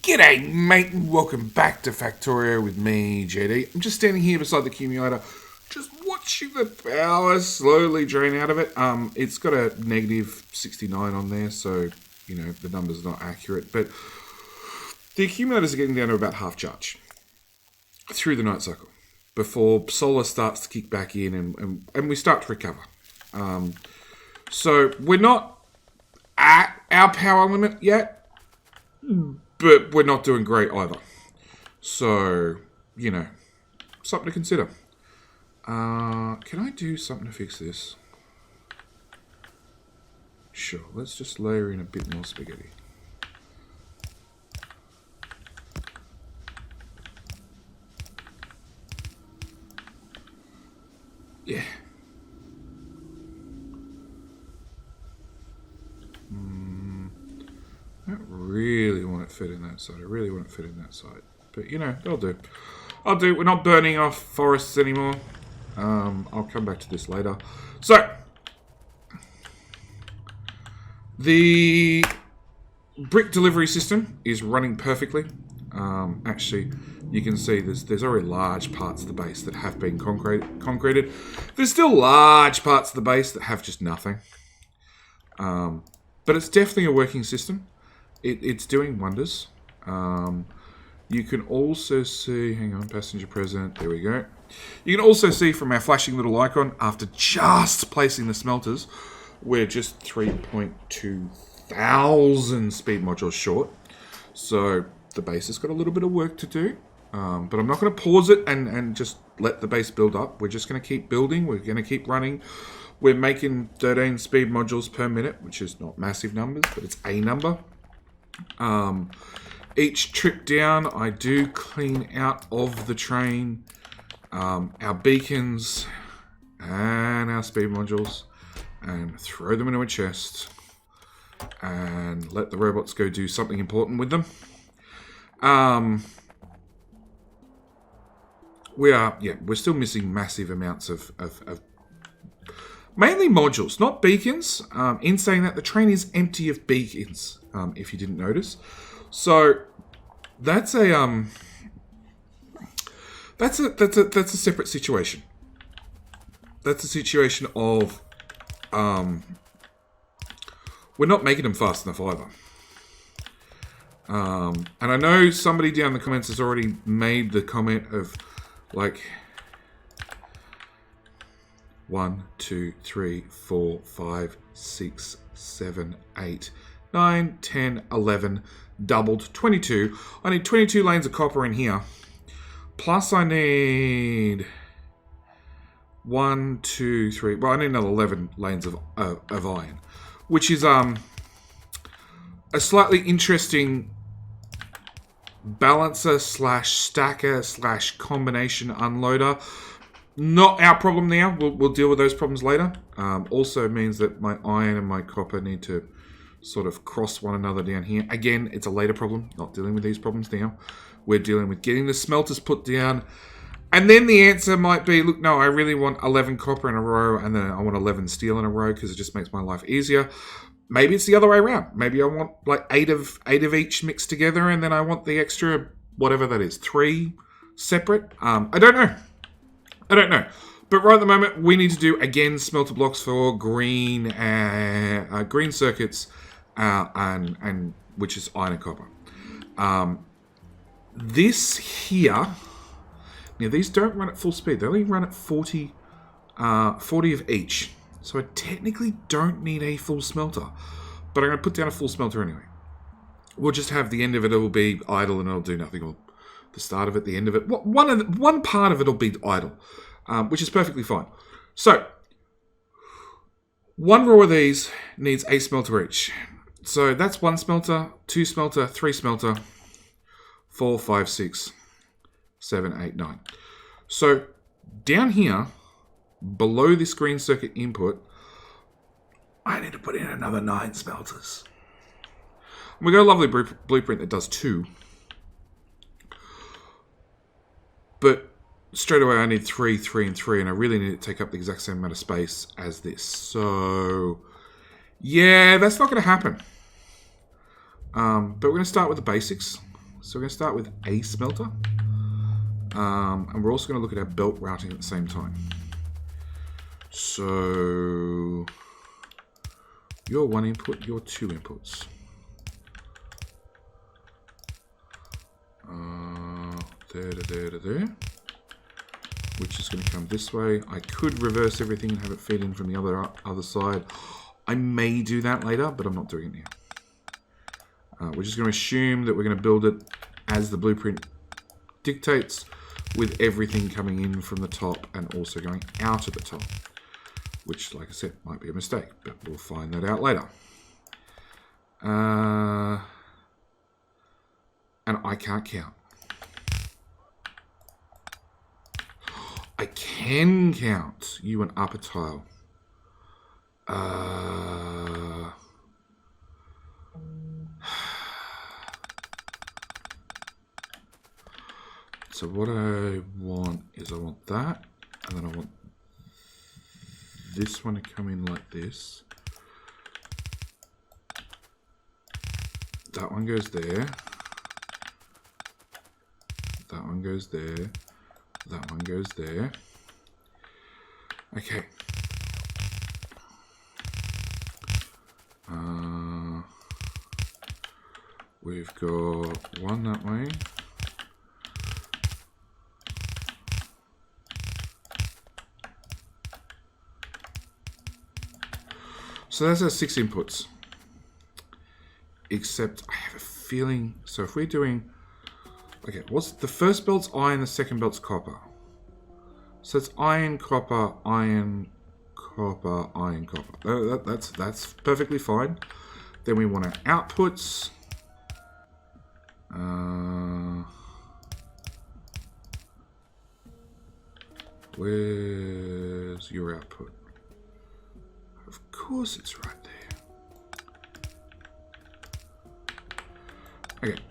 G'day, mate, and welcome back to Factorio with me, JD. I'm just standing here beside the accumulator, just watching the power slowly drain out of it. It's got a negative 69 on there, so, you know, the number's not accurate. But the accumulators are getting down to about half charge through the night cycle before solar starts to kick back in and we start to recover. So we're not at our power limit yet, but we're not doing great either. So, you know, something to consider. Can I do something to fix this? Sure, let's just layer in a bit more spaghetti. Yeah. I don't really want it fit in that side. I really want it fit in that side. But, you know, that'll do. I'll do. We're not burning off forests anymore. I'll come back to this later. So, the brick delivery system is running perfectly. Actually, you can see there's already large parts of the base that have been concreted. There's still large parts of the base that have just nothing. But it's definitely a working system. It's doing wonders. You can also see, hang on, passenger present, there we go. You can also see from our flashing little icon, after just placing the smelters, we're just 3.2 thousand speed modules short. So the base has got a little bit of work to do. But I'm not going to pause it and just let the base build up. We're just going to keep building. We're going to keep running. We're making 13 speed modules per minute, which is not massive numbers, but it's a number. Each trip down, I do clean out of the train our beacons and our speed modules and throw them into a chest and let the robots go do something important with them. We're still missing massive amounts of mainly modules, not beacons. In saying that, the train is empty of beacons, if you didn't notice. So that's a separate situation. That's a situation of we're not making them fast enough either. And I know somebody down in the comments has already made the comment of like 1, 2, 3, 4, 5, 6, 7, 8, 9, 10, 11, doubled, 22. I need 22 lanes of copper in here. Plus I need 1, 2, 3. Well, I need another 11 lanes of iron. Which is a slightly interesting balancer slash stacker slash combination unloader. Not our problem now. We'll deal with those problems later. Also means that my iron and my copper need to sort of cross one another down here. Again, it's a later problem. Not dealing with these problems now. We're dealing with getting the smelters put down. And then the answer might be, look, no, I really want 11 copper in a row and then I want 11 steel in a row because it just makes my life easier. Maybe it's the other way around. Maybe I want like 8 of each mixed together and then I want the extra, whatever that is, 3 separate. I don't know. But right at the moment, we need to do, again, smelter blocks for green circuits, and which is iron and copper. This here, now these don't run at full speed. They only run at 40 of each. So I technically don't need a full smelter. But I'm going to put down a full smelter anyway. We'll just have the end of it will be idle and it'll do nothing. Or the start of it, the end of it. One part of it will be idle. Which is perfectly fine. So, one row of these needs a smelter each. So that's 1 smelter, 2 smelter, 3 smelter, 4, 5, 6, 7, 8, 9. So down here, below this green circuit input, I need to put in another 9 smelters. And we got a lovely blueprint that does 2. But straight away I need 3, 3, and 3, and I really need to take up the exact same amount of space as this. So, yeah, that's not going to happen. But we're going to start with the basics. So we're going to start with a smelter. And we're also going to look at our belt routing at the same time. So your 1 input, your 2 inputs. There. Which is going to come this way. I could reverse everything and have it feed in from the other side. I may do that later, but I'm not doing it now. We're just going to assume that we're going to build it as the blueprint dictates, with everything coming in from the top and also going out at the top. Which, like I said, might be a mistake, but we'll find that out later. And I can't count. I can count you an upper tile. So what I want is I want that, and then I want this one to come in like this. That one goes there. That one goes there. That one goes there. Okay. We've got one that way. So that's our 6 inputs. Except I have a feeling, so if we're doing, okay, what's the first belt's iron, the second belt's copper. So it's iron, copper, iron, copper, iron, copper. That's perfectly fine. Then we want our outputs. Where's your output? Of course it's right there. Okay.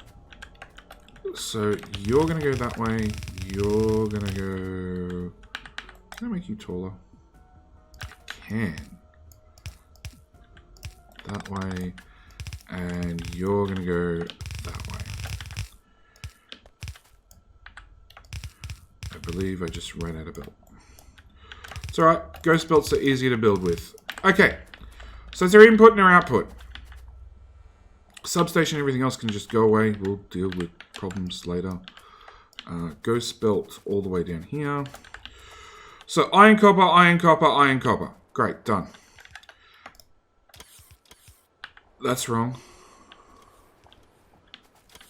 So you're going to go that way. You're going to go... Can I make you taller? I can. That way. And you're going to go that way. I believe I just ran out of belt. It's alright. Ghost belts are easier to build with. Okay. So that's our input and our output. Substation, everything else can just go away. We'll deal with problems later. Ghost belt all the way down here. So iron, copper, iron, copper, iron, copper. Great, done. That's wrong.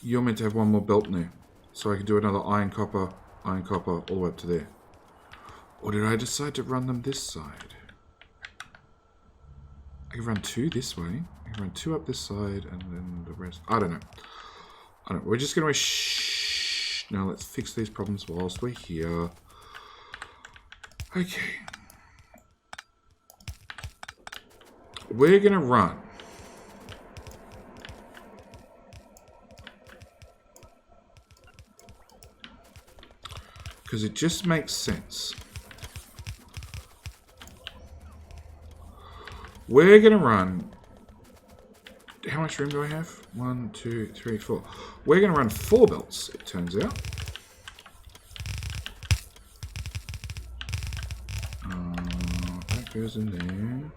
You're meant to have one more belt now. So I can do another iron, copper, all the way up to there. Or did I decide to run them this side? I can run 2 this way. I can run 2 up this side and then the rest. I don't know. We're just going to... Now let's fix these problems whilst we're here. Okay. We're going to run. Because it just makes sense. We're going to run... How much room do I have? 1, 2, 3, 4. We're going to run 4 belts, it turns out. That goes in there.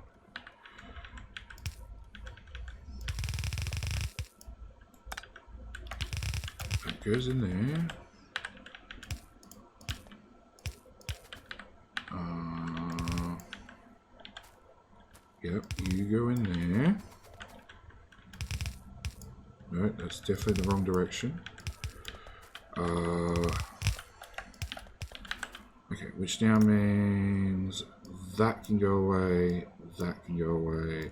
That goes in there. Yep, you go in there. No, that's definitely the wrong direction. Okay, which now means that can go away, that can go away,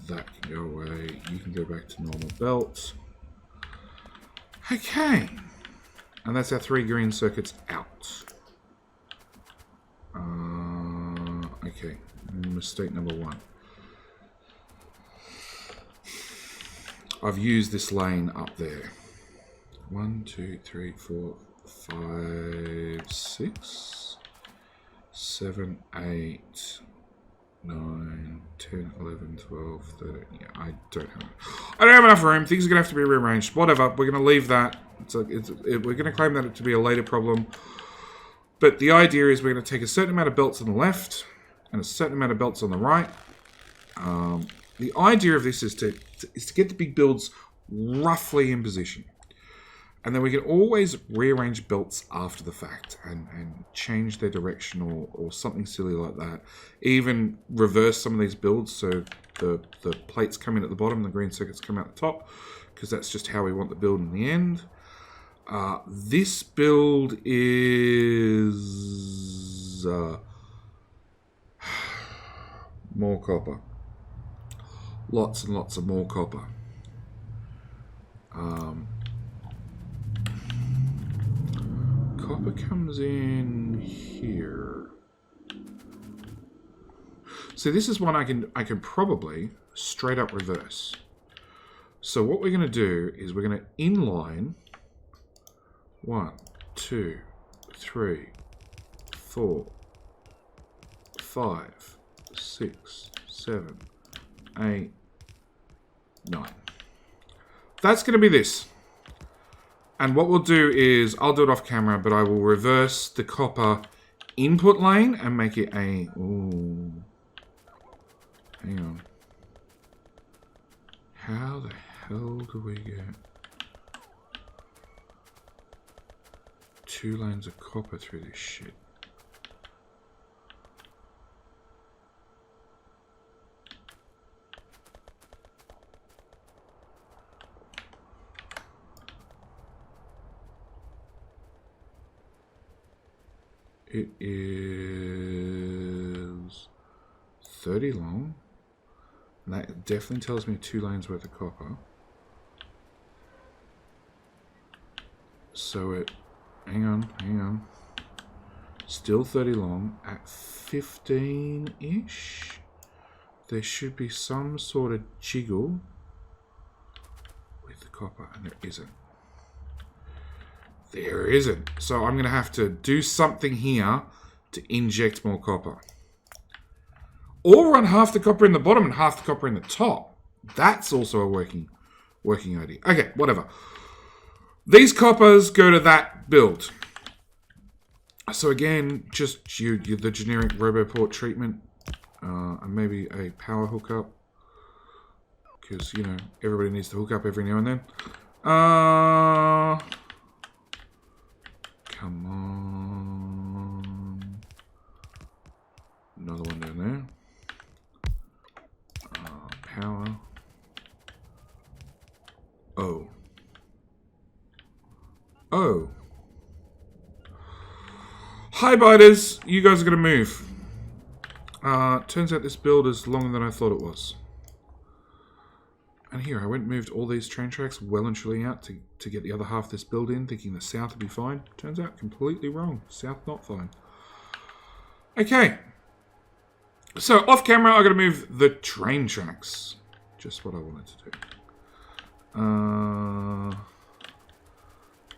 that can go away. You can go back to normal belt. Okay. And that's our 3 green circuits out. Okay, mistake number 1. I've used this lane up there. 1, 2, 3, 4, 5, 6, 7, 8, 9, 10, 11, 12, 13. Yeah, I don't have enough room. Things are going to have to be rearranged. Whatever. We're going to leave that. We're going to claim that to be a later problem. But the idea is we're going to take a certain amount of belts on the left and a certain amount of belts on the right. The idea of this is to get the big builds roughly in position. And then we can always rearrange belts after the fact and change their direction or something silly like that. Even reverse some of these builds so the plates come in at the bottom and the green circuits come out the top, because that's just how we want the build in the end. This build is more copper. Lots and lots of more copper. Copper comes in here. So this is one I can probably straight up reverse. So what we're going to do is we're going to inline 1, 2, 3, 4, 5, 6, 7, 8, 9. That's going to be this. And what we'll do is, I'll do it off camera, but I will reverse the copper input lane and make it a... Ooh. Hang on. How the hell do we get 2 lanes of copper through this shit? It is 30 long. And that definitely tells me 2 lanes worth of copper. So it... Hang on. Still 30 long. At 15-ish, there should be some sort of jiggle with the copper. And there isn't. There isn't. So I'm going to have to do something here to inject more copper. Or run half the copper in the bottom and half the copper in the top. That's also a working idea. Okay, whatever. These coppers go to that build. So again, just the generic RoboPort treatment. And maybe a power hookup. Because, you know, everybody needs to hook up every now and then. Come on. Another one down there. Power. Oh. Hi, biters. You guys are going to move. Turns out this build is longer than I thought it was. And here, I went and moved all these train tracks well and truly out to get the other half of this build in, thinking the south would be fine. Turns out completely wrong. South not fine. Okay. So, off camera, I've got to move the train tracks. Just what I wanted to do.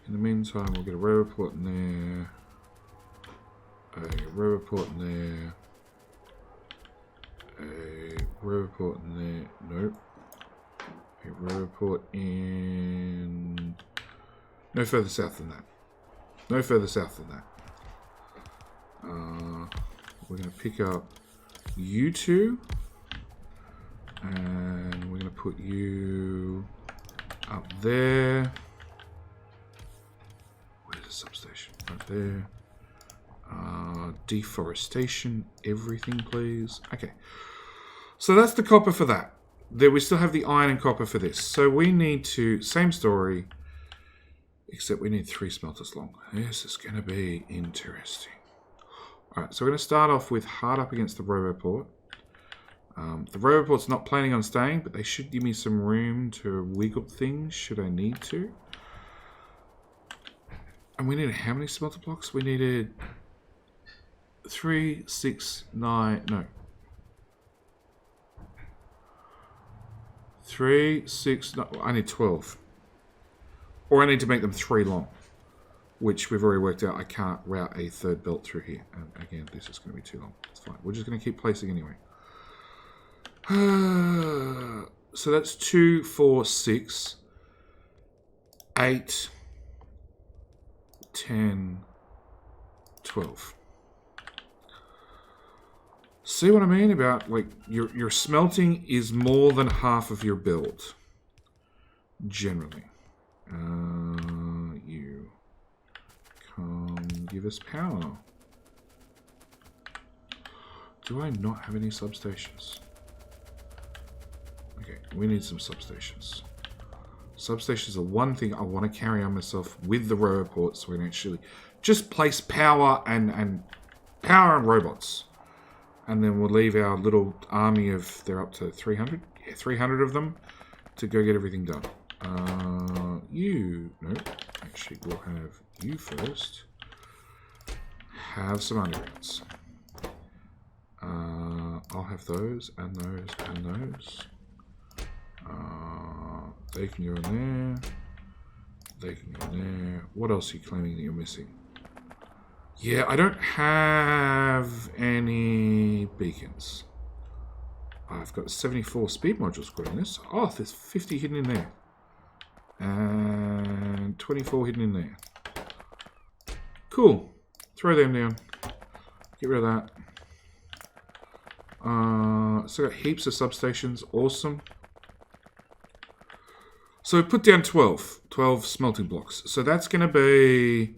In the meantime, we'll get a RoboPort in there. A RoboPort in there. A RoboPort in there. Nope. A RoboPort in... No further south than that. No further south than that. We're going to pick up you two. And we're going to put you up there. Where's the substation? Right there. Deforestation, everything, please. Okay. So that's the copper for that. There we still have the iron and copper for this. So we need to, same story, except we need 3 smelters long. This is going to be interesting. Alright, so we're going to start off with hard up against the RoboPort. The RoboPort's not planning on staying, but they should give me some room to wiggle things should I need to. And we needed how many smelter blocks? We needed 3, 6, 9, no. 3, 6, no, I need 12. Or I need to make them 3 long. Which we've already worked out I can't route a 3rd belt through here. And again, this is going to be too long. It's fine. We're just going to keep placing anyway. So that's 2, 4, 6, 8, 10, 12. See what I mean about, like, your smelting is more than half of your build, generally. You come give us power. Do I not have any substations? Okay, we need some substations. Substations are one thing I want to carry on myself with the roboport, so we can actually just place power and robots. And then we'll leave our little army of, they're up to 300? Yeah, 300 of them to go get everything done. Nope. Actually, we'll have you first. Have some undergrounds. I'll have those, and those, and those. They can go in there. They can go in there. What else are you claiming that you're missing? Yeah, I don't have any beacons. I've got 74 speed modules put in this. Oh, there's 50 hidden in there. And 24 hidden in there. Cool. Throw them down. Get rid of that. So got heaps of substations. Awesome. So put down 12. 12 smelting blocks. So that's going to be...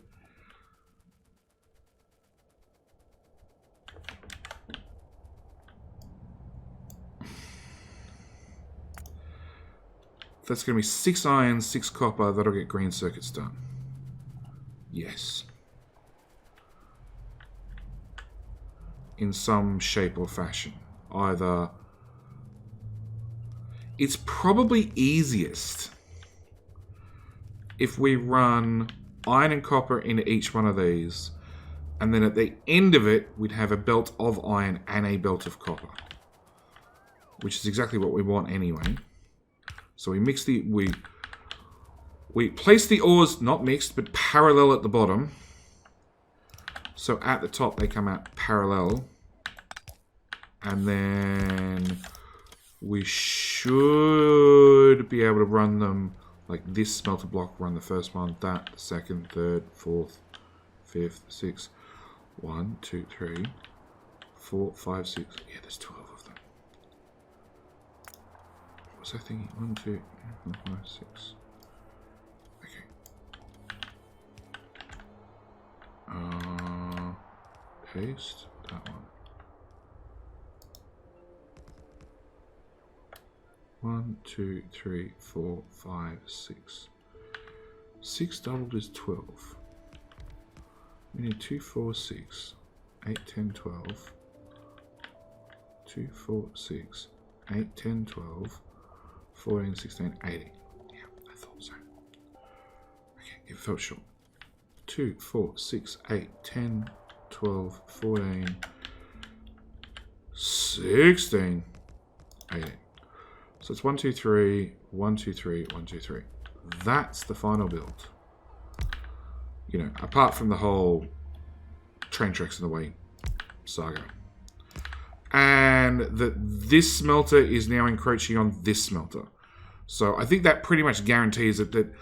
That's going to be 6 iron, 6 copper. That'll get green circuits done. Yes. In some shape or fashion. Either... It's probably easiest if we run iron and copper into each one of these, and then at the end of it, we'd have a belt of iron and a belt of copper, which is exactly what we want anyway. So we mix the we place the ores not mixed but parallel at the bottom. So at the top they come out parallel, and then we should be able to run them like this smelter block. Run the first one, that, the second, third, fourth, fifth, sixth. 1, 2, 3, 4, 5, 6. Yeah, there's 12 of them. What was I thinking? 1, 2, 4, 5, 6. Okay. Paste that one. 1, 2, 3, 4, 5, 6. 6 doubled is 12. We need 2, 4, 6, 8, 10, 12. 2, 4, 6, 8, 10, 12, 14, 16, 18. Yeah, I thought so. Okay, it felt short. 2, 4, 6, 8, 10, 12, 14, 16, 18. So it's 1, 2, 3, 1, 2, 3, 1, 2, 3. That's the final build. You know, apart from the whole train tracks in the way saga. And this smelter is now encroaching on this smelter. So I think that pretty much guarantees it that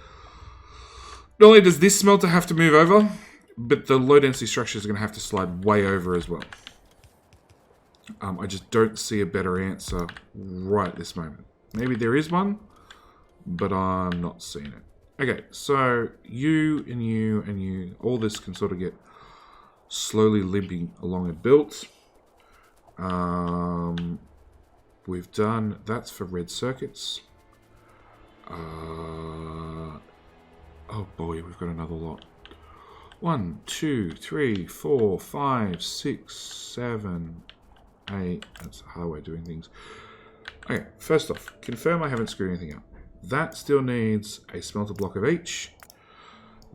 not only does this smelter have to move over, but the low density structure is going to have to slide way over as well. I just don't see a better answer right at this moment. Maybe there is one, but I'm not seeing it. Okay, so you and you and you, all this can sort of get slowly limping along a built. We've done, that's for red circuits. Oh boy, we've got another lot. 1, 2, 3, 4, 5, 6, 7, 8. That's a hard way of doing things. Okay, first off, confirm I haven't screwed anything up. That still needs a smelter block of each.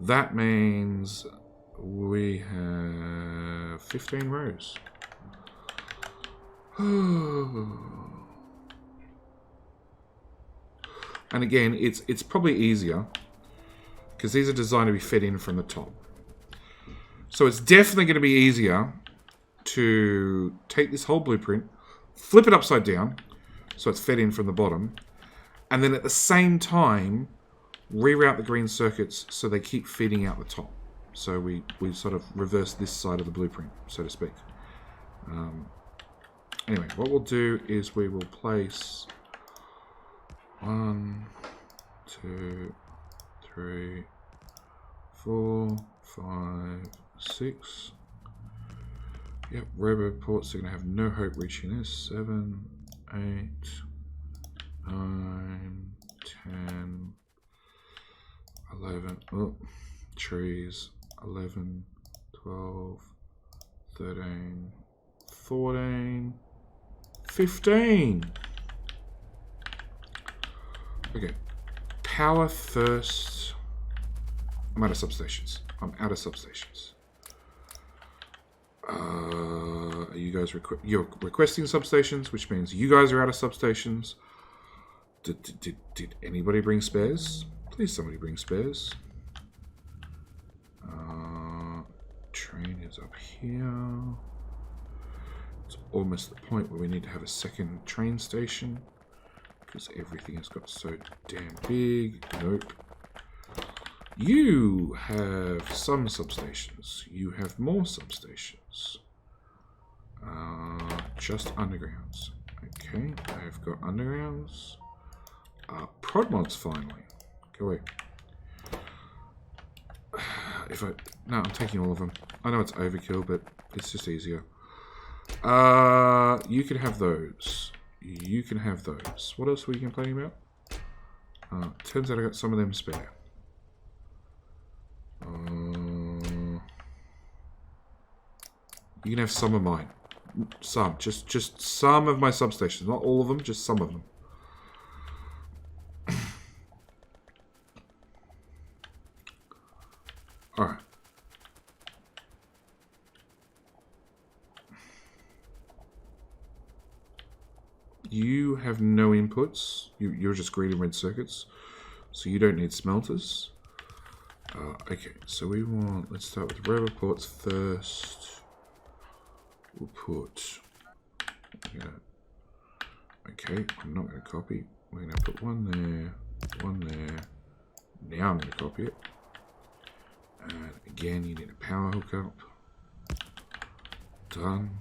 That means we have 15 rows. And again, it's probably easier because these are designed to be fed in from the top. So it's definitely going to be easier to take this whole blueprint, flip it upside down, So it's fed in from the bottom. And then at the same time, reroute the green circuits so they keep feeding out the top. So we sort of reverse this side of the blueprint, so to speak. Anyway, what we'll do is we will place 1, 2, 3, 4, 5, 6. Yep, robo ports are going to have no hope reaching this. 7, 8, 9, 10, 11. Oh, trees. 11, 12, 13, 14, 15. Okay, power first. I'm out of substations. Are you guys you're requesting substations, which means you guys are out of substations. Did anybody bring spares? Please, somebody bring spares. Train is up here. It's almost the point where we need to have a second train station because everything has got so damn big. Nope. You have some substations. You have more substations. Just undergrounds. Okay, I've got undergrounds. Prod mods finally. Go away. No, I'm taking all of them. I know it's overkill, but it's just easier. You can have those. You can have those. What else were you complaining about? Turns out I got some of them spare. You can have some of mine. Some. Just some of my substations. Not all of them, just some of them. Alright. You have no inputs. You're just green and red circuits. So you don't need smelters. Okay, so we want... Let's start with robo ports first. We'll put... Yeah. Okay, I'm not going to copy. We're going to put one there, one there. Now I'm going to copy it. And again, you need a power hookup. Done.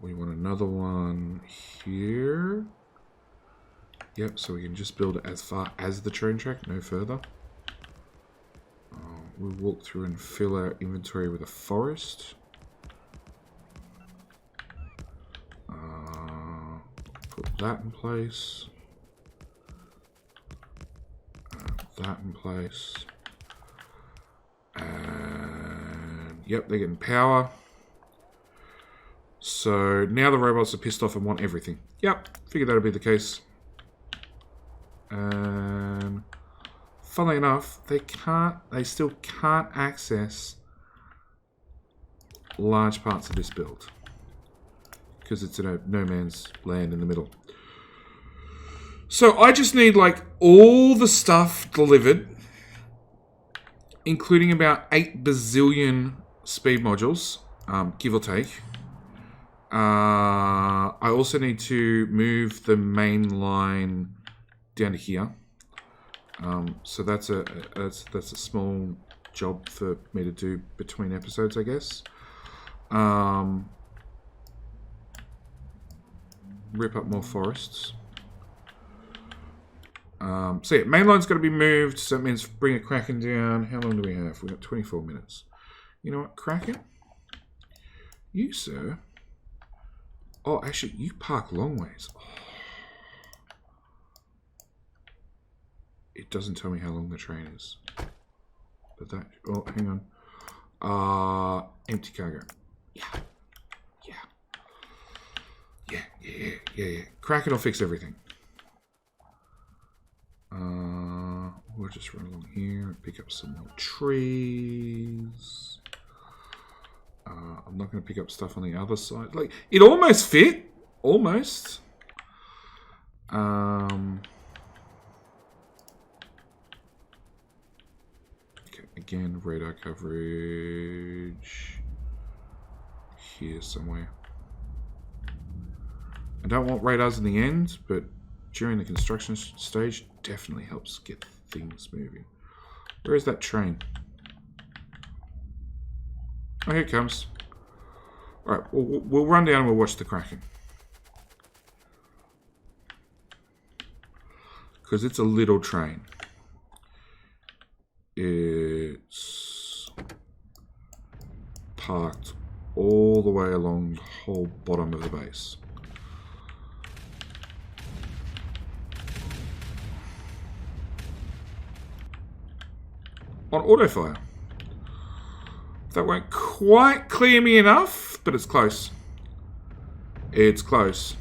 We want another one here. Yep, so we can just build it as far as the train track, no further. We'll walk through and fill our inventory with a forest. Put that in place. That in place. And yep, they're getting power. So now the robots are pissed off and want everything. Yep, figured that would be the case. And funnily enough, they still can't access large parts of this build because it's in a no man's land in the middle. So I just need like all the stuff delivered, including about 8 bazillion speed modules, give or take. I also need to move the main line down to here. So that's a small job for me to do between episodes, I guess. Rip up more forests. So yeah, main line's got to be moved, so that means bring a Kraken down. How long do we have? We've got 24 minutes. You know what, Kraken? You, sir. Oh, actually, you park long ways. Oh. It doesn't tell me how long the train is. But that... Oh, hang on. Empty cargo. Yeah. Kraken will fix everything. We'll just run along here and pick up some more trees. I'm not going to pick up stuff on the other side. Like, it almost fit. Almost. Okay, again, radar coverage. Here somewhere. I don't want radars in the end, but during the construction stage, definitely helps get things moving. Where is that train? Oh, here it comes. Alright, we'll run down and we'll watch the cracking. Because it's a little train. It's parked all the way along the whole bottom of the base. On auto fire. That won't quite clear me enough, but it's close. It's close.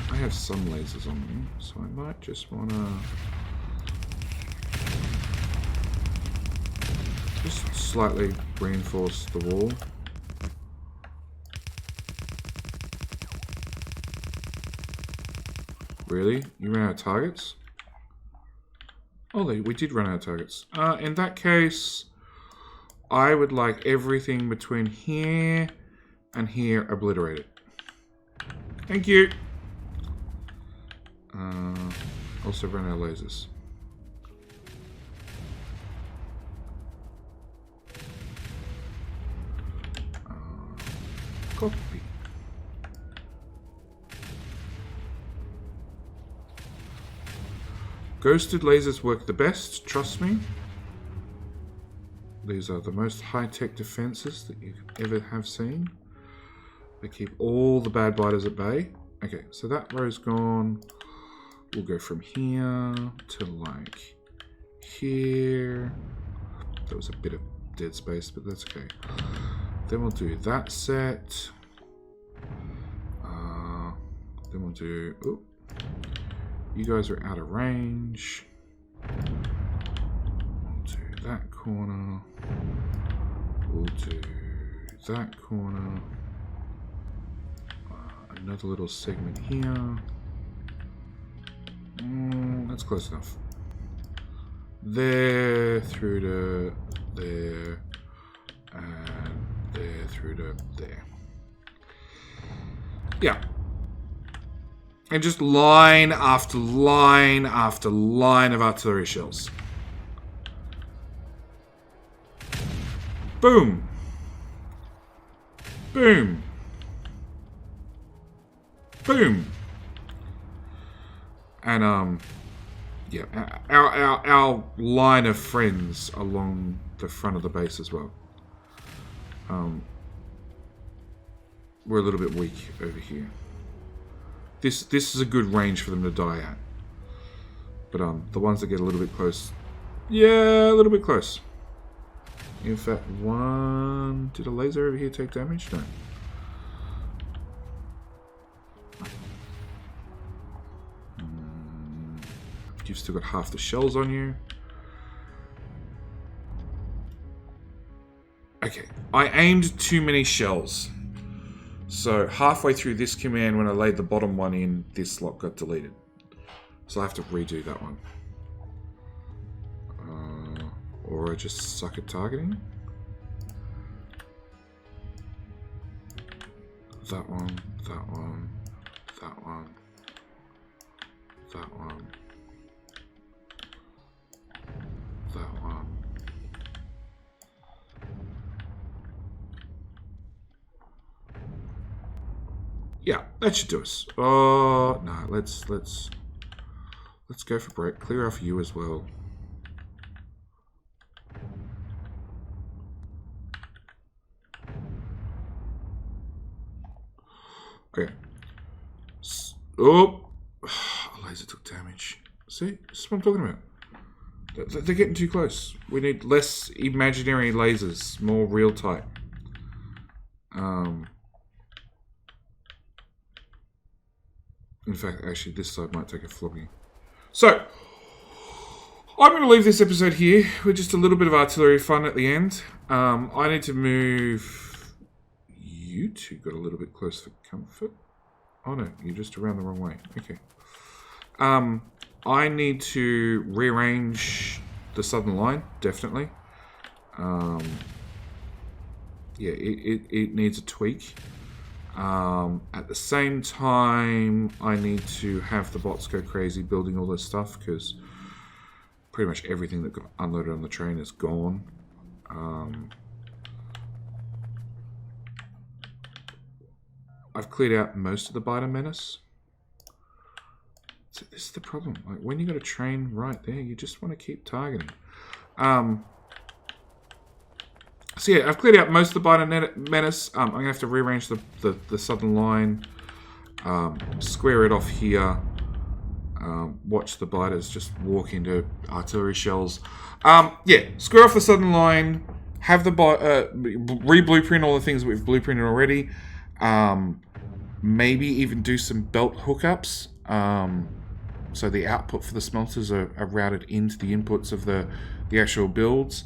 I have some lasers on me, so I might just want to just slightly reinforce the wall. Really? You ran out of targets? Oh, we did run out of targets. In that case, I would like everything between here and here obliterated. Thank you. Also run out of lasers. Copy. Ghosted lasers work the best, trust me. These are the most high-tech defenses that you could ever have seen. They keep all the bad biters at bay. Okay, so that row's gone. We'll go from here to like here. That was a bit of dead space, but that's okay. Then we'll do that set. Then we'll do... Oh, you guys are out of range. We'll do that corner. We'll do that corner. Another little segment here. That's close enough. There through to there. And there through to there. Yeah. And just line after line after line of artillery shells. Boom. Boom. Boom. And yeah, our line of friends along the front of the base as well. We're a little bit weak over here. This is a good range for them to die at. But the ones that get a little bit close, yeah, a little bit close. In fact, one... Did a laser over here take damage? No. You've still got half the shells on you. Okay, I aimed too many shells. So halfway through this command, when I laid the bottom one in, this slot got deleted. So I have to redo that one. Or I just suck at targeting. That one, that one, that one, that one, that one. Yeah, that should do us. Oh no, let's go for break. Clear off you as well. Okay. Oh, a laser took damage. See, this is what I'm talking about. They're getting too close. We need less imaginary lasers, more real type. In fact, actually, this side might take a flogging. So, I'm going to leave this episode here with just a little bit of artillery fun at the end. I need to move... You two got a little bit close for comfort. Oh no, you're just around the wrong way. Okay. I need to rearrange the southern line, definitely. Yeah, it needs a tweak. At the same time, I need to have the bots go crazy building all this stuff because pretty much everything that got unloaded on the train is gone. I've cleared out most of the biter menace. So this is the problem. Like when you got a train right there, you just want to keep targeting. So yeah, I've cleared out most of the biter menace. I'm gonna have to rearrange the southern line, square it off here. Watch the biters just walk into artillery shells. Yeah, square off the southern line. Have the re-blueprint all the things that we've blueprinted already. Maybe even do some belt hookups. So the output for the smelters are routed into the inputs of the actual builds.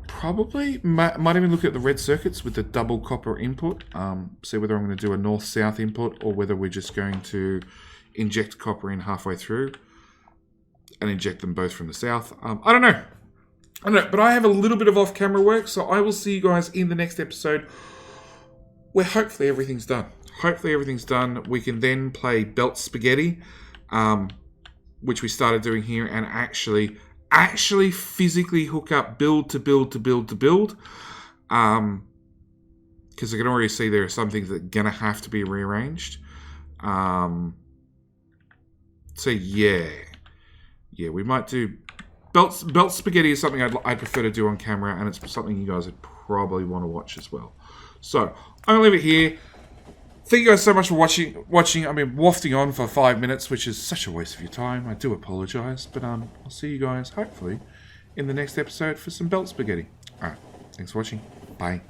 Probably might even look at the red circuits with the double copper input. See whether I'm going to do a north-south input or whether we're just going to inject copper in halfway through and inject them both from the south. I don't know. But I have a little bit of off-camera work, so I will see you guys in the next episode where hopefully everything's done. We can then play belt spaghetti, which we started doing here, and actually physically hook up build to build. Because I can already see there are some things that are going to have to be rearranged. So yeah, we might do belt spaghetti is something I'd prefer to do on camera, and it's something you guys would probably want to watch as well. So I'm going to leave it here. Thank you guys so much for watching. I've been wafting on for 5 minutes, which is such a waste of your time. I do apologize, but I'll see you guys hopefully in the next episode for some belt spaghetti. All right, thanks for watching. Bye.